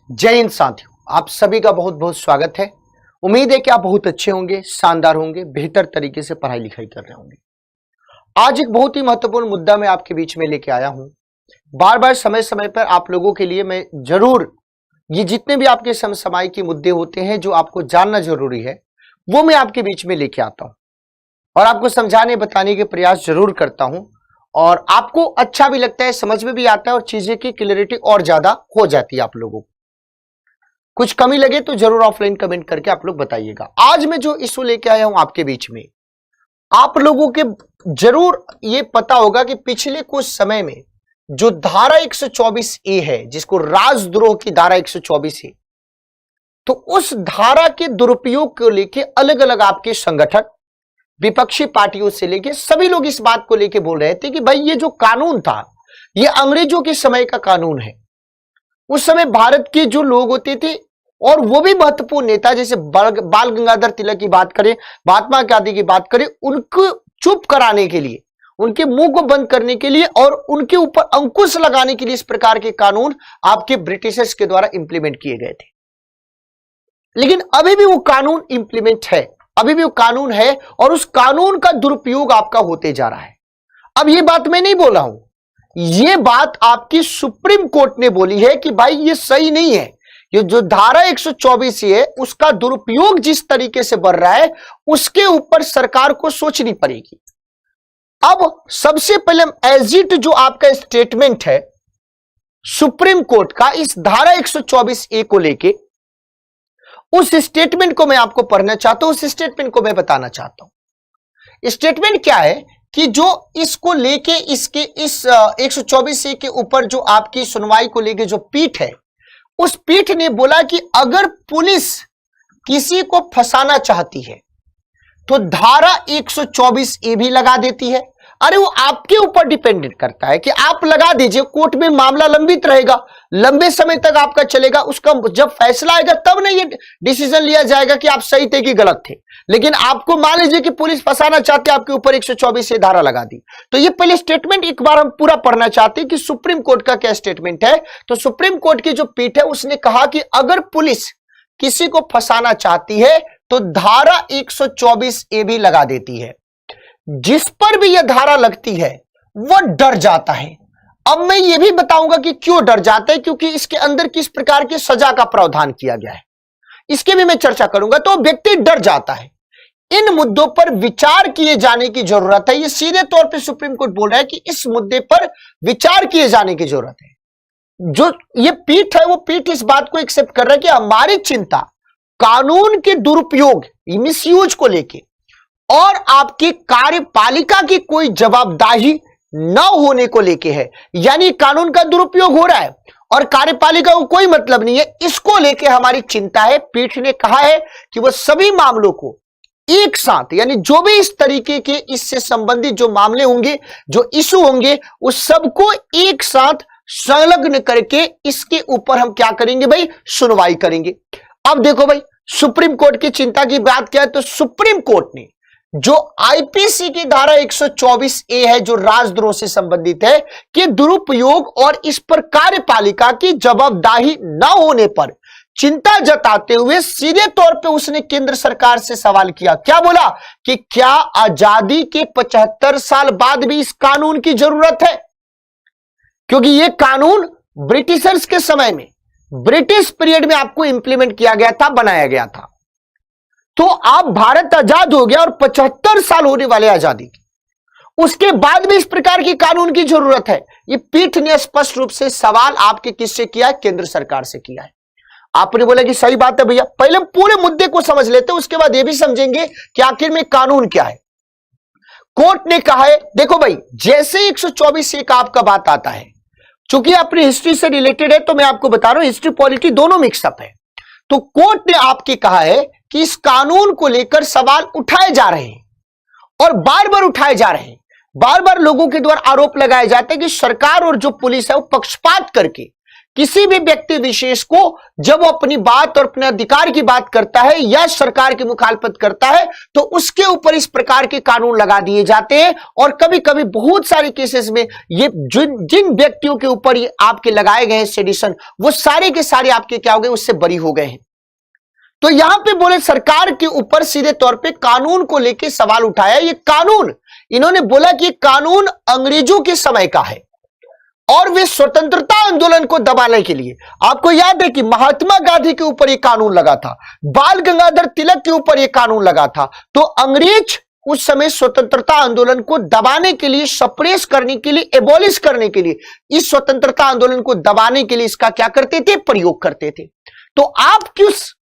जय हिंद साथियों, आप सभी का बहुत बहुत स्वागत है। उम्मीद है कि आप बहुत अच्छे होंगे, शानदार होंगे, बेहतर तरीके से पढ़ाई लिखाई कर रहे होंगे। आज एक बहुत ही महत्वपूर्ण मुद्दा मैं आपके बीच में लेके आया हूं। बार बार समय समय पर आप लोगों के लिए मैं जरूर ये जितने भी आपके समसामयिक के मुद्दे होते हैं जो आपको जानना जरूरी है वो मैं आपके बीच में लेके आता हूं और आपको समझाने बताने के प्रयास जरूर करता हूं और आपको अच्छा भी लगता है, समझ में भी आता है और चीजें की क्लियरिटी और ज्यादा हो जाती है। आप लोगों को कुछ कमी लगे तो जरूर ऑफलाइन कमेंट करके आप लोग बताइएगा। आज मैं जो इशू लेके आया हूं आपके बीच में, आप लोगों के जरूर ये पता होगा कि पिछले कुछ समय में जो धारा 124A है, जिसको राजद्रोह की धारा 124 है, तो उस धारा के दुरुपयोग को लेके अलग अलग आपके संगठन, विपक्षी पार्टियों से लेके सभी लोग इस बात को लेके बोल रहे थे कि भाई ये जो कानून था ये अंग्रेजों के समय का कानून है। उस समय भारत के जो लोग होते थे और वो भी महत्वपूर्ण नेता, जैसे बाल गंगाधर तिलक की बात करें, महात्मा गांधी की बात करें, उनको चुप कराने के लिए, उनके मुंह को बंद करने के लिए और उनके ऊपर अंकुश लगाने के लिए इस प्रकार के कानून आपके ब्रिटिशर्स के द्वारा इंप्लीमेंट किए गए थे। लेकिन अभी भी वो कानून इंप्लीमेंट है, अभी भी वो कानून है और उस कानून का दुरुपयोग आपका होते जा रहा है। अब ये बात मैं नहीं बोला हूं, ये बात आपकी सुप्रीम कोर्ट ने बोली है कि भाई ये सही नहीं है। ये जो धारा 124 है उसका दुरुपयोग जिस तरीके से बढ़ रहा है उसके ऊपर सरकार को सोचनी पड़ेगी। अब सबसे पहले एज इट जो आपका स्टेटमेंट है सुप्रीम कोर्ट का इस धारा 124A को लेके, उस स्टेटमेंट को मैं आपको पढ़ना चाहता हूं, उस स्टेटमेंट को मैं बताना चाहता हूं। स्टेटमेंट क्या है कि जो इसको लेके इसके इस 124A के ऊपर जो आपकी सुनवाई को लेके जो पीठ है, उस पीठ ने बोला कि अगर पुलिस किसी को फंसाना चाहती है तो धारा 124A भी लगा देती है। अरे वो आपके ऊपर डिपेंडेंट करता है कि आप लगा दीजिए, कोर्ट में मामला लंबित रहेगा, लंबे समय तक आपका चलेगा, उसका जब फैसला आएगा तब नहीं ये डिसीजन लिया जाएगा कि आप सही थे कि गलत थे। लेकिन आपको मान लीजिए कि पुलिस फंसाना चाहते, आपके ऊपर 124A धारा लगा दी, तो ये पहले स्टेटमेंट एक बार हम पूरा पढ़ना चाहते हैं कि सुप्रीम कोर्ट का क्या स्टेटमेंट है। तो सुप्रीम कोर्ट की जो पीठ है उसने कहा कि अगर पुलिस किसी को फंसाना चाहती है तो धारा 124A भी लगा देती है। जिस पर भी यह धारा लगती है वह डर जाता है। अब मैं यह भी बताऊंगा कि क्यों डर जाता है, क्योंकि इसके अंदर किस प्रकार की सजा का प्रावधान किया गया है, इसके भी मैं चर्चा करूंगा। तो व्यक्ति डर जाता है। इन मुद्दों पर विचार किए जाने की जरूरत है। यह सीधे तौर पर सुप्रीम कोर्ट बोल रहा है कि इस मुद्दे पर विचार किए जाने की जरूरत है। जो ये पीठ है वो पीठ इस बात को एक्सेप्ट कर रहा है कि हमारी चिंता कानून के दुरुपयोग, मिसयूज को लेके और आपकी कार्यपालिका की कोई जवाबदारी न होने को लेके है। यानी कानून का दुरुपयोग हो रहा है और कार्यपालिका को कोई मतलब नहीं है, इसको लेके हमारी चिंता है। पीठ ने कहा है कि वह सभी मामलों को एक साथ, यानी जो भी इस तरीके के इससे संबंधित जो मामले होंगे, जो इशू होंगे, उस सबको एक साथ संलग्न करके इसके ऊपर हम क्या करेंगे भाई, सुनवाई करेंगे। अब देखो भाई, सुप्रीम कोर्ट की चिंता की बात क्या है, तो सुप्रीम कोर्ट ने जो आईपीसी की धारा 124A है जो राजद्रोह से संबंधित है कि दुरुपयोग और इस पर कार्यपालिका की जवाबदारी न होने पर चिंता जताते हुए सीधे तौर पे उसने केंद्र सरकार से सवाल किया। क्या बोला कि क्या आजादी के 75 साल बाद भी इस कानून की जरूरत है? क्योंकि यह कानून ब्रिटिशर्स के समय में, ब्रिटिश पीरियड में आपको इंप्लीमेंट किया गया था, बनाया गया था। तो आप भारत आजाद हो गया और 75 साल होने वाले आजादी की, उसके बाद भी इस प्रकार की कानून की जरूरत है। ये पीठ ने स्पष्ट रूप से सवाल आपके किससे किया है, केंद्र सरकार से किया है। आपने बोला कि सही बात है भैया, पहले हम पूरे मुद्दे को समझ लेते हैं, उसके बाद ये भी समझेंगे कि आखिर में कानून क्या है। कोर्ट ने कहा है, देखो भाई, जैसे 124A का आपका बात आता है, चूंकि अपनी हिस्ट्री से रिलेटेड है तो मैं आपको बता रहा हूं, हिस्ट्री पॉलिटी दोनों मिक्सअप है। तो कोर्ट ने आपके कहा है कि इस कानून को लेकर सवाल उठाए जा रहे हैं और बार बार उठाए जा रहे हैं। बार बार लोगों के द्वारा आरोप लगाए जाते हैं कि सरकार और जो पुलिस है वो पक्षपात करके किसी भी व्यक्ति विशेष को जब वो अपनी बात और अपने अधिकार की बात करता है या सरकार की मुखालफत करता है तो उसके ऊपर इस प्रकार के कानून लगा दिए जाते हैं। और कभी कभी बहुत सारे केसेस में ये जिन व्यक्तियों के ऊपर ये आपके लगाए गए हैं सेडिशन, वो सारे के सारे आपके क्या हो गए, उससे बरी हो गए हैं। तो यहां पे बोले सरकार के ऊपर सीधे तौर पे कानून को लेकर सवाल उठाया। ये कानून, इन्होंने बोला कि कानून अंग्रेजों के समय का है और वे स्वतंत्रता आंदोलन को दबाने के लिए, आपको याद है कि महात्मा गांधी के ऊपर यह कानून लगा था, बाल गंगाधर तिलक के ऊपर यह कानून लगा था। तो अंग्रेज उस समय स्वतंत्रता आंदोलन को दबाने के लिए, सप्रेस करने के लिए, एबॉलिश करने के लिए, इस स्वतंत्रता आंदोलन को दबाने के लिए इसका क्या करते थे, प्रयोग करते थे। तो आप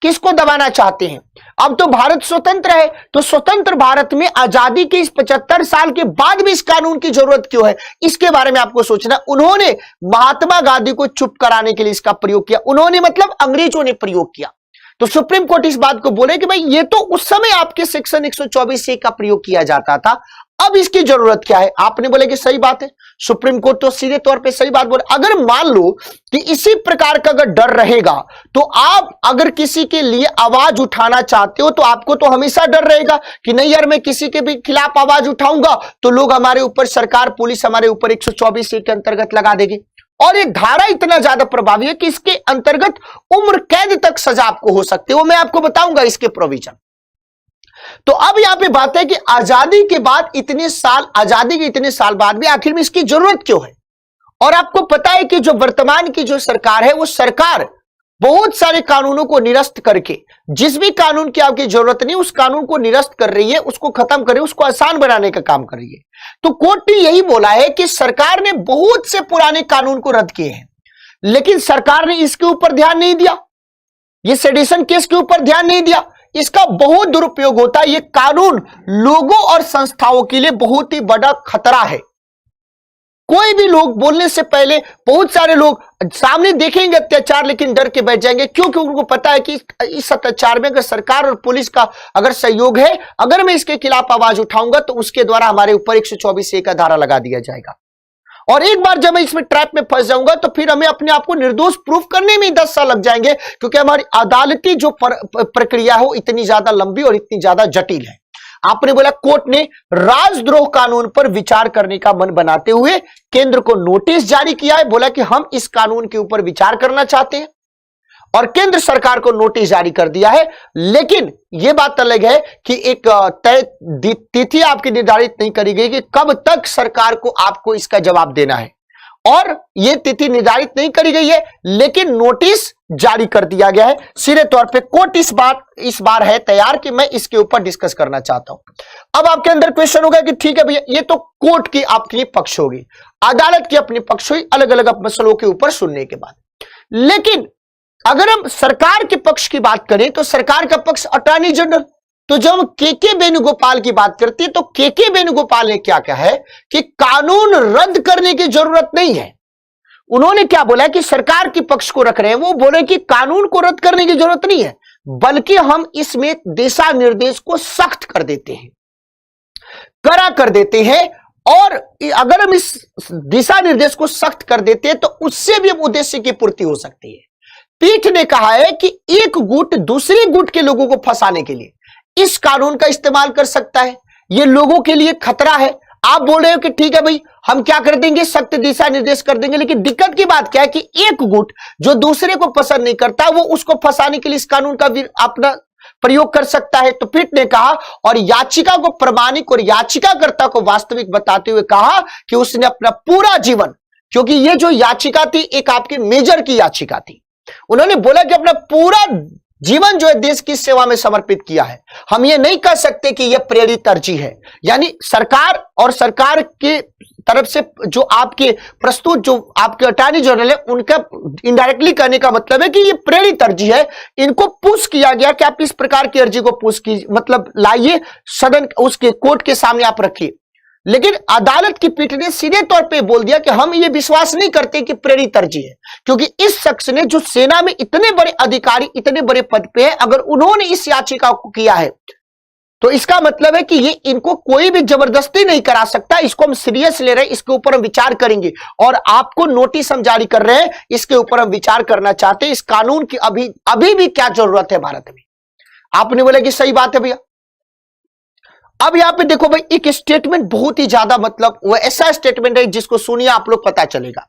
किसको दबाना चाहते हैं? अब तो भारत स्वतंत्र है, तो स्वतंत्र भारत में आजादी के इस 75 साल के बाद भी इस कानून की जरूरत क्यों है, इसके बारे में आपको सोचना। उन्होंने महात्मा गांधी को चुप कराने के लिए इसका प्रयोग किया। उन्होंने मतलब अंग्रेजों ने प्रयोग किया। तो सुप्रीम कोर्ट इस बात को बोले कि भाई ये तो उस समय आपके सेक्शन 124A का प्रयोग किया जाता था, अब इसकी जरूरत क्या है? आपने बोले कि सही बात है, सुप्रीम कोर्ट तो सीधे तौर पे सही बात बोले। अगर मान लो कि इसी प्रकार का अगर डर रहेगा तो आप अगर किसी के लिए आवाज उठाना चाहते हो तो आपको तो हमेशा डर रहेगा कि नहीं यार मैं किसी के भी खिलाफ आवाज उठाऊंगा तो लोग हमारे ऊपर, सरकार, पुलिस हमारे ऊपर 124A के अंतर्गत लगा देगी। और ये धारा इतना ज्यादा प्रभावी है कि इसके अंतर्गत उम्र कैद तक सजा आपको हो सकती है, वो मैं आपको बताऊंगा इसके प्रोविजन। तो अब यहां पे बात है कि आजादी के बाद इतने साल, आजादी के इतने साल बाद भी आखिर में इसकी जरूरत क्यों है? और आपको पता है कि जो वर्तमान की जो सरकार है, वो सरकार बहुत सारे कानूनों को निरस्त करके, जिस भी कानून की आपकी जरूरत नहीं उस कानून को निरस्त कर रही है, उसको खत्म कर रही है, उसको आसान बनाने का काम कर रही है। तो कोर्ट ने यही बोला है कि सरकार ने बहुत से पुराने कानून को रद्द किए हैं, लेकिन सरकार ने इसके ऊपर ध्यान नहीं दिया, ये सेडिशन केस के ऊपर ध्यान नहीं दिया। इसका बहुत दुरुपयोग होता है। ये कानून लोगों और संस्थाओं के लिए बहुत ही बड़ा खतरा है। कोई भी लोग बोलने से पहले, बहुत सारे लोग सामने देखेंगे अत्याचार लेकिन डर के बैठ जाएंगे, क्योंकि उनको पता है कि इस अत्याचार में अगर सरकार और पुलिस का अगर सहयोग है, अगर मैं इसके खिलाफ आवाज उठाऊंगा तो उसके द्वारा हमारे ऊपर 124A का धारा लगा दिया जाएगा। और एक बार जब मैं इसमें ट्रैप में फंस जाऊंगा तो फिर हमें अपने आप को निर्दोष प्रूफ करने में 10 साल लग जाएंगे, क्योंकि हमारी अदालती जो प्रक्रिया हो इतनी ज्यादा लंबी और इतनी ज्यादा जटिल है। आपने बोला कोर्ट ने राजद्रोह कानून पर विचार करने का मन बनाते हुए केंद्र को नोटिस जारी किया है, बोला कि हम इस कानून के ऊपर विचार करना चाहते हैं और केंद्र सरकार को नोटिस जारी कर दिया है। लेकिन यह बात अलग है कि एक तय तिथि आपकी निर्धारित नहीं करी गई कि कब तक सरकार को आपको इसका जवाब देना है, और यह तिथि निर्धारित नहीं करी गई है, लेकिन नोटिस जारी कर दिया गया है। सीधे तौर पे कोर्ट इस बार है तैयार कि मैं इसके ऊपर डिस्कस करना चाहता हूं। अब आपके अंदर क्वेश्चन होगा कि ठीक है भैया, ये तो कोर्ट की अपनी पक्ष होगी, अदालत की अपनी पक्ष हुई, अलग अलग मसलों के ऊपर सुनने के बाद। लेकिन अगर हम सरकार के पक्ष की बात करें तो सरकार का पक्ष अटॉर्नी जनरल, तो जब के वेणुगोपाल की बात करती है तो के वेणुगोपाल ने क्या कहा है कि कानून रद्द करने की जरूरत नहीं है। उन्होंने क्या बोला कि सरकार के पक्ष को रख रहे हैं, वो बोले कि कानून को रद्द करने की जरूरत नहीं है, बल्कि हम इसमें दिशा निर्देश को सख्त कर देते हैं, कड़ा कर देते हैं। और अगर हम इस दिशा निर्देश को सख्त कर देते हैं तो उससे भी हम उद्देश्य की पूर्ति हो सकती है। पीठ ने कहा है कि एक गुट दूसरे गुट के लोगों को फंसाने के लिए इस कानून का इस्तेमाल कर सकता है, यह लोगों के लिए खतरा है। आप बोल रहे हो कि ठीक है भाई, हम क्या कर देंगे, सख्त दिशा निर्देश कर देंगे, लेकिन दिक्कत की बात क्या है कि एक गुट जो दूसरे को पसंद नहीं करता, वो उसको फंसाने के लिए इस कानून का अपना प्रयोग कर सकता है। तो पीठ ने कहा और याचिका को प्रमाणिक और याचिकाकर्ता को वास्तविक बताते हुए कहा कि उसने अपना पूरा जीवन, क्योंकि ये जो याचिका थी एक आपकी मेजर की याचिका थी, उन्होंने बोला कि अपना पूरा जीवन जो है देश की सेवा में समर्पित किया है। हम ये नहीं कह सकते कि यह प्रेरित अर्जी है, यानी सरकार और सरकार के तरफ से जो आपके प्रस्तुत जो आपके अटॉर्नी जनरल है, उनका इनडायरेक्टली कहने का मतलब है कि ये प्रेरित अर्जी है। इनको पुश किया गया कि आप इस प्रकार की अर्जी को पुश कीजिए, मतलब लाइए सदन, उसके कोर्ट के सामने आप रखिए। लेकिन अदालत की पीठ ने सीधे तौर पे बोल दिया कि हम ये विश्वास नहीं करते कि प्रेरित अर्जी है, क्योंकि इस शख्स ने जो सेना में इतने बड़े अधिकारी, इतने बड़े पद पे है, अगर उन्होंने इस याचिका को किया है तो इसका मतलब है कि ये इनको कोई भी जबरदस्ती नहीं करा सकता। इसको हम सीरियस ले रहे हैं, इसके ऊपर हम विचार करेंगे और आपको नोटिस हम जारी कर रहे हैं, इसके ऊपर हम विचार करना चाहते हैं। इस कानून की अभी भी क्या जरूरत है भारत में। आपने बोला कि सही बात है भैया। अब यहां पे देखो भाई, एक स्टेटमेंट बहुत ही ज्यादा मतलब वो ऐसा स्टेटमेंट है जिसको सुनिए आप लोग पता चलेगा।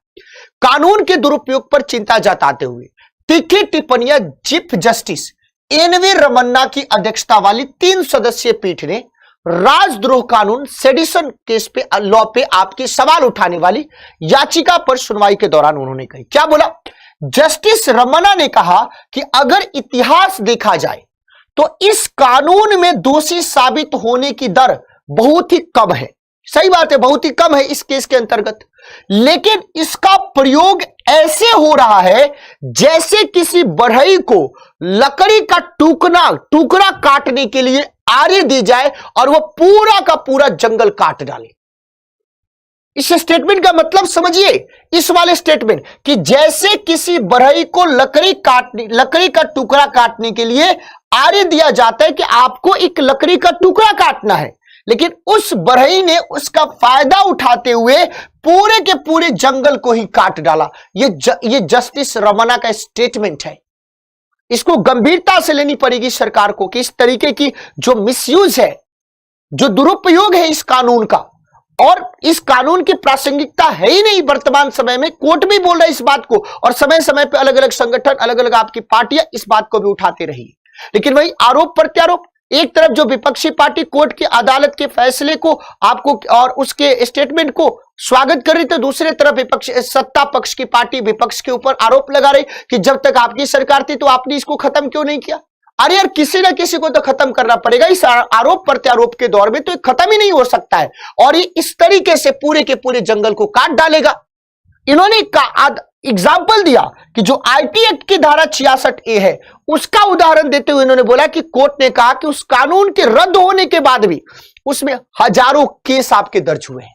कानून के दुरुपयोग पर चिंता जताते हुए तीखी टिप्पणियां चीफ जस्टिस एनवी रमन्ना की अध्यक्षता वाली 3 सदस्यीय पीठ ने राजद्रोह कानून सेडिशन केस पे लॉ पे आपके सवाल उठाने वाली याचिका पर सुनवाई के दौरान उन्होंने कही। क्या बोला? जस्टिस रमन्ना ने कहा कि अगर इतिहास देखा जाए तो इस कानून में दोषी साबित होने की दर बहुत ही कम है। सही बात है, बहुत ही कम है इस केस के अंतर्गत, लेकिन इसका प्रयोग ऐसे हो रहा है जैसे किसी बढ़ई को लकड़ी का टुकड़ा काटने के लिए आरी दी जाए और वह पूरा का पूरा जंगल काट डाले। इस स्टेटमेंट का मतलब समझिए, इस वाले स्टेटमेंट कि जैसे किसी बढ़ई को लकड़ी का टुकड़ा काटने के लिए आरी दिया जाता है कि आपको एक लकड़ी का टुकड़ा काटना है, लेकिन उस बढ़ई ने उसका फायदा उठाते हुए पूरे के पूरे जंगल को ही काट डाला। ये जस्टिस रमन्ना का स्टेटमेंट है। इसको गंभीरता से लेनी पड़ेगी सरकार को कि इस तरीके की जो मिसयूज है, जो दुरुपयोग है इस कानून का, और इस कानून की प्रासंगिकता है ही नहीं वर्तमान समय में। कोर्ट भी बोल रहा है इस बात को और समय समय पर अलग अलग संगठन, अलग अलग आपकी पार्टियां इस बात को भी उठाते रही। लेकिन वही आरोप प्रत्यारोप, एक तरफ जो विपक्षी पार्टी कोर्ट की अदालत के फैसले को आपको और उसके स्टेटमेंट को स्वागत कर रही, तो दूसरी तरफ विपक्ष सत्ता पक्ष की पार्टी विपक्ष के ऊपर आरोप लगा रही कि जब तक आपकी सरकार थी तो आपने इसको खत्म क्यों नहीं किया। अरे यार, किसी ना किसी को तो खत्म करना पड़ेगा। इस आरोप प्रत्यारोप के दौर में तो ये खत्म ही नहीं हो सकता है और ये इस तरीके से पूरे के पूरे जंगल को काट डालेगा। इन्होंने एग्जाम्पल दिया कि जो आईटी एक्ट की धारा 66A है उसका उदाहरण देते हुए इन्होंने बोला कि कोर्ट ने कहा कि उस कानून के रद्द होने के बाद भी उसमें हजारों केस आपके दर्ज हुए हैं।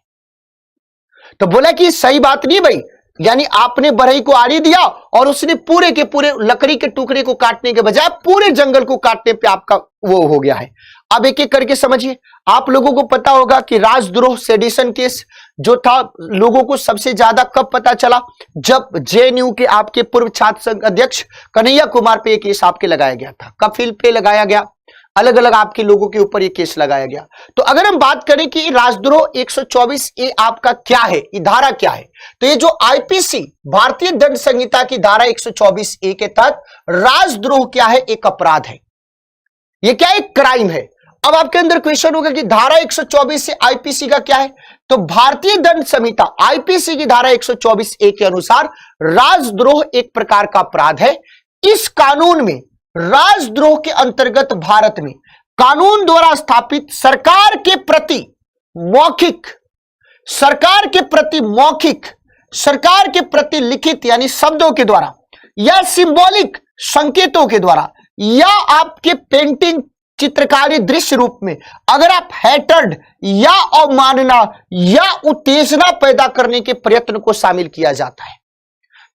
तो बोला कि सही बात नहीं भाई, यानी आपने बढ़ई को आड़ी दिया और उसने पूरे के पूरे लकड़ी के टुकड़े को काटने के बजाय पूरे जंगल को काटने पे आपका वो हो गया है। अब एक एक करके समझिए। आप लोगों को पता होगा कि राजद्रोह सेडिशन केस जो था, लोगों को सबसे ज्यादा कब पता चला? जब जेएनयू के आपके पूर्व छात्र संघ अध्यक्ष कन्हैया कुमार पे केस आपके लगाया गया था, कफिल पे लगाया गया, अलग अलग आपके लोगों के ऊपर ये केस लगाया गया। तो अगर हम बात करें कि राजद्रोह 124A आपका क्या है, ये धारा क्या है, तो ये जो आईपीसी भारतीय दंड संहिता की धारा 124A के तहत राजद्रोह क्या है? एक अपराध है। ये क्या? एक क्राइम है। अब आपके अंदर क्वेश्चन होगा कि धारा 124 से आईपीसी का क्या है? तो भारतीय दंड संहिता आईपीसी की धारा 124A के अनुसार राजद्रोह एक प्रकार का अपराध है। इस कानून में राजद्रोह के अंतर्गत भारत में कानून द्वारा स्थापित सरकार के प्रति मौखिक, सरकार के प्रति लिखित यानी शब्दों के द्वारा या सिंबॉलिक संकेतों के द्वारा या आपके पेंटिंग चित्रकारी दृश्य रूप में अगर आप हैटर्ड या अवमानना या उत्तेजना पैदा करने के प्रयत्न को शामिल किया जाता है,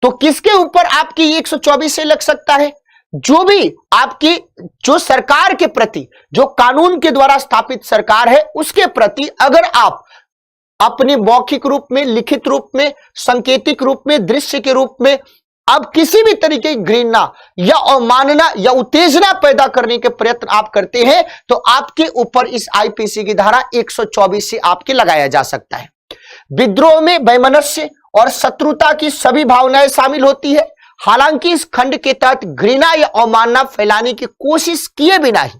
तो किसके ऊपर आपकी 124 से लग सकता है? जो भी आपकी जो सरकार के प्रति, जो कानून के द्वारा स्थापित सरकार है उसके प्रति अगर आप अपने मौखिक रूप में, लिखित रूप में, सांकेतिक रूप में, दृश्य के रूप में अब किसी भी तरीके की घृणा या अवमानना या उत्तेजना पैदा करने के प्रयत्न आप करते हैं तो आपके ऊपर इस आईपीसी की धारा 124 से आपके लगाया जा सकता है। विद्रोह में वैमनस्य और शत्रुता की सभी भावनाएं शामिल होती है। हालांकि इस खंड के तहत घृणा या अवमानना फैलाने की कोशिश किए बिना ही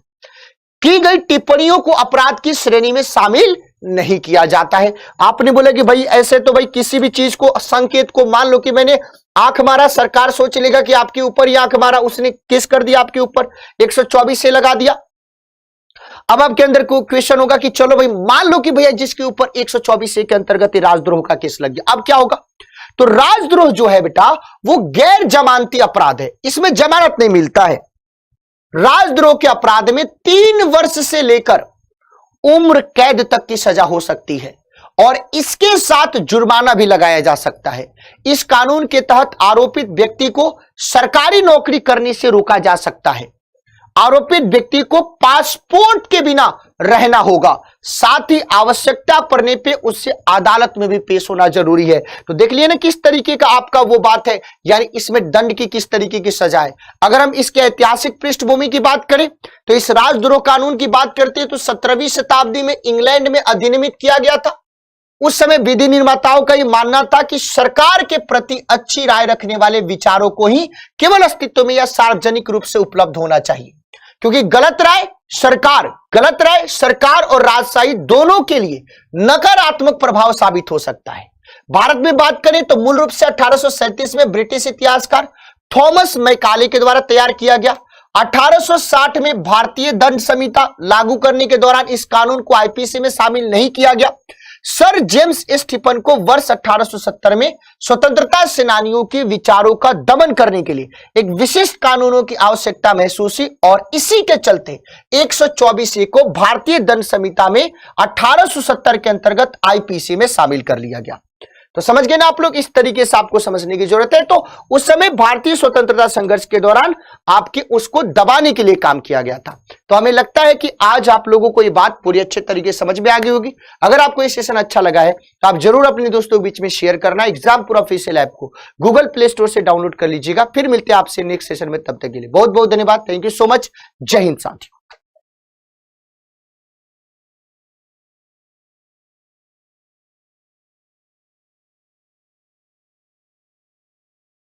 की गई टिप्पणियों को अपराध की श्रेणी में शामिल नहीं किया जाता है। आपने बोला कि भाई ऐसे तो भाई किसी भी चीज को, संकेत को, मान लो कि मैंने आंख मारा, सरकार सोच लेगा कि आपके ऊपर ही आंख मारा, उसने केस कर दिया आपके ऊपर, 124 से लगा दिया। अब आपके अंदर को क्वेश्चन होगा कि चलो भाई मान लो कि भैया जिसके ऊपर 124 के अंतर्गत राजद्रोह का केस लग गया, अब क्या होगा? तो राजद्रोह जो है बेटा वो गैर जमानती अपराध है, इसमें जमानत नहीं मिलता है। राजद्रोह के अपराध में 3 वर्ष से लेकर उम्र कैद तक की सजा हो सकती है और इसके साथ जुर्माना भी लगाया जा सकता है। इस कानून के तहत आरोपित व्यक्ति को सरकारी नौकरी करने से रोका जा सकता है। आरोपित व्यक्ति को पासपोर्ट के बिना रहना होगा, साथ ही आवश्यकता पड़ने पे उससे अदालत में भी पेश होना जरूरी है। तो देख लिया ना किस तरीके का आपका वो बात है, यानी इसमें दंड की किस तरीके की सजा है। अगर हम इसके ऐतिहासिक पृष्ठभूमि की बात करें तो इस राजद्रोह कानून की बात करते हैं तो 17वीं शताब्दी में इंग्लैंड में अधिनियमित किया गया था। उस समय विधि निर्माताओं का यह मानना था कि सरकार के प्रति अच्छी राय रखने वाले विचारों को ही केवल अस्तित्व में या सार्वजनिक रूप से उपलब्ध होना चाहिए, क्योंकि गलत राय सरकार और राजशाही दोनों के लिए नकारात्मक प्रभाव साबित हो सकता है। भारत में बात करें तो मूल रूप से 1837 में ब्रिटिश इतिहासकार थॉमस मैकाले के द्वारा तैयार किया गया। 1860 में भारतीय दंड संहिता लागू करने के दौरान इस कानून को आईपीसी में शामिल नहीं किया गया। सर जेम्स स्टीफन को वर्ष 1870 में स्वतंत्रता सेनानियों के विचारों का दमन करने के लिए एक विशिष्ट कानूनों की आवश्यकता महसूस हुई और इसी के चलते 124 को भारतीय दंड संहिता में 1870 के अंतर्गत आईपीसी में शामिल कर लिया गया। तो समझ गए ना आप लोग, इस तरीके से आपको समझने की जरूरत है। तो उस समय भारतीय स्वतंत्रता संघर्ष के दौरान आपके उसको दबाने के लिए काम किया गया था। तो हमें लगता है कि आज आप लोगों को ये बात पूरी अच्छे तरीके से समझ में आ गई होगी। अगर आपको ये सेशन अच्छा लगा है तो आप जरूर अपने दोस्तों के बीच में शेयर करना। एग्जामपुर ऑफिशियल ऐप को गूगल प्ले स्टोर से डाउनलोड कर लीजिएगा। फिर मिलते हैं आपसे नेक्स्ट सेशन में, तब तक के लिए बहुत बहुत धन्यवाद। Thank you so much. जय हिंद साथियों।